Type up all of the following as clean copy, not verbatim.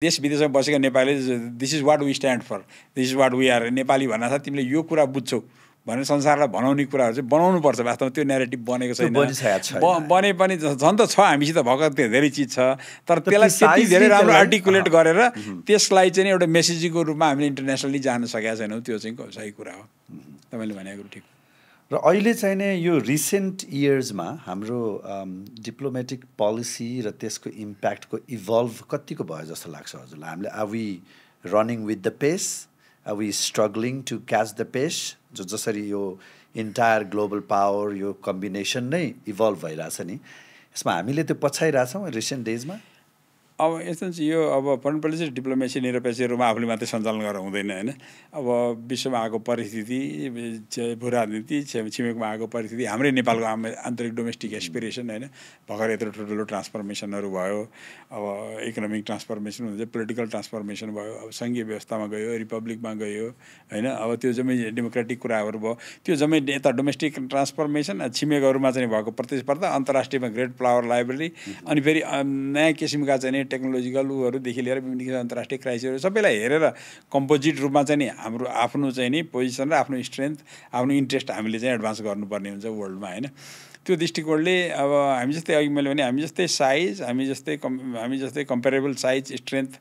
देश विदेशमा बसेका Nepali this is what we stand for, this is what we are Nepali भन्नासाथ तिमीले यो कुरा बुझ्छौ भनेर संसारलाई बनाउने कुराहरू चाहिँ बनाउनुपर्छ। वास्तवमा त्यो न्यारेटिभ बनेको छैन, बने पनि झन् त छ हामीसित भएको धेरै चिज छ, तर त्यसलाई त्यति धेरै राम्रो आर्टिकुलेट गरेर त्यसलाई चाहिँ एउटा मेसेजिङको रूपमा हामीले इन्टरनेसनली जान सकेका छैनौँ। त्यो चाहिँ सही कुरा हो, तपाईँले भनेको ठिक। र अहिले चाहिँ नै यो रिसेन्ट इयर्समा हाम्रो डिप्लोमेटिक पोलिसी र त्यसको इम्प्याक्टको इभल्भ कतिको भयो जस्तो लाग्छ हजुरलाई? हामीले are we running with the pace, are we struggling to catch the pace? जसरी यो इन्टायर ग्लोबल पावर यो कम्बिनेसन नै इभल्भ भइरहेछ नि, यसमा हामीले त्यो पछाइरहेछौँ रिसेन्ट डेजमा? अब यस्तो चाहिँ यो अब फरेन पोलिसी डिप्लोमेसी निरपेक्ष रूपमा आफूले मात्रै सञ्चालन गरेर हुँदैन होइन। अब विश्वमा आएको परिस्थिति, भू राजनीति, छिमेकमा आएको परिस्थिति, हाम्रै नेपालको आन्तरिक डोमेस्टिक एस्पिरेसन होइन, भर्खर यत्रो ठुल्ठुलो ट्रान्सफर्मेसनहरू भयो। अब इकोनोमिक ट्रान्सफर्मेसन हुन्छ, पोलिटिकल ट्रान्सफर्मेसन भयो, अब सङ्घीय व्यवस्थामा गयो, रिपब्लिकमा गयो होइन। अब त्यो जम्मै डेमोक्रेटिक कुराहरू भयो, त्यो जम्मै यता डोमेस्टिक ट्रान्सफर्मेसन, छिमेकहरूमा चाहिँ भएको प्रतिस्पर्धा, अन्तर्राष्ट्रियमा ग्रेट पावर लाइब्रेरी, अनि फेरि नयाँ किसिमका चाहिँ टेक्नोलोजिकल उहरूदेखि लिएर विभिन्न किसिमका अन्तर्राष्ट्रिय क्राइसिसहरू सबैलाई हेरेर कम्पोजिट रूपमा चाहिँ नि हाम्रो आफ्नो चाहिँ नि पोजिसन र आफ्नो स्ट्रेन्थ, आफ्नो इन्ट्रेस्ट हामीले चाहिँ एडभान्स गर्नुपर्ने हुन्छ वर्ल्डमा होइन। त्यो दृष्टिकोणले अब हामी जस्तै अघि मैले भने हामी जस्तै साइज, हामी जस्तै कम्पेरेबल साइज स्ट्रेन्थ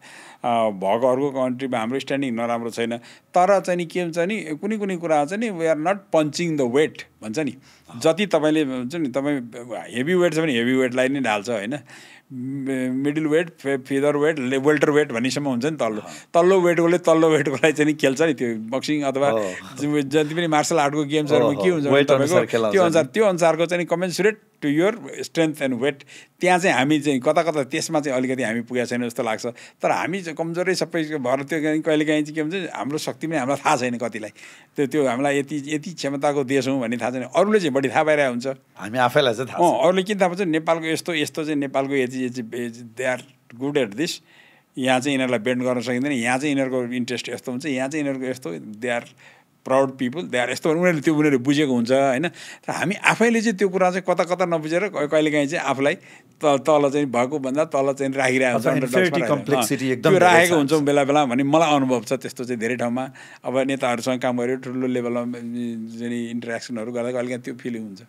भएको अर्को कन्ट्रीमा हाम्रो स्ट्यान्डिङ नराम्रो छैन। तर चाहिँ नि के हुन्छ नि, कुनै कुरा चाहिँ नि we are not punching the weight भन्छ नि। जति तपाईँले हुन्छ नि, तपाईँ हेभी वेट छ भने हेभी वेटलाई नै ढाल्छ होइन। Middle weight, feather weight, welter weight भन्नेसम्म हुन्छ नि। तल्लो वेटकोले तल्लो वेटकोलाई चाहिँ नि खेल्छ नि। त्यो बक्सिङ अथवा जति पनि मार्सल आर्टको गेम्सहरूमा के हुन्छ तपाईँको त्यो अनुसारको चाहिँ commensurate to your strength and weight, त्यहाँ चाहिँ हामी चाहिँ कता त्यसमा चाहिँ अलिकति हामी पुगेका छैन जस्तो लाग्छ। तर हामी चाहिँ कमजोरै सबै भएर त्यो कहिलेकाहीँ चाहिँ के हुन्छ, हाम्रो शक्ति पनि हामीलाई थाहा छैन कतिलाई, त्यो हामीलाई यति क्षमताको देश हौँ भन्ने थाहा छैन। अरूले चाहिँ बढी थाहा पाइरहेको हुन्छ, हामी आफैलाई चाहिँ थाहा। अरूले किन थाहा पाउँछ, नेपालको यस्तो चाहिँ नेपालको they are good at this, यहाँ चाहिँ यिनीहरूलाई बेन्ड गर्न सकिँदैन, यहाँ चाहिँ यिनीहरूको इन्ट्रेस्ट यस्तो हुन्छ, यहाँ चाहिँ यिनीहरूको यस्तो, they are proud people, they are यस्तो, उनीहरूले बुझेको हुन्छ होइन। र हामी आफैले चाहिँ त्यो कुरा चाहिँ कता नबुझेर कहिलेकाहीँ चाहिँ आफूलाई तल चाहिँ भएको भन्दा तल चाहिँ राखिरहेको हुन्छ, त्यो राखेको हुन्छौँ बेला भन्ने मलाई अनुभव छ। त्यस्तो चाहिँ धेरै ठाउँमा अब नेताहरूसँग काम गरेर ठुलो लेभलमा चाहिँ इन्टरेक्सनहरू गर्दा कहिलेकाहीँ त्यो फिलिङ हुन्छ।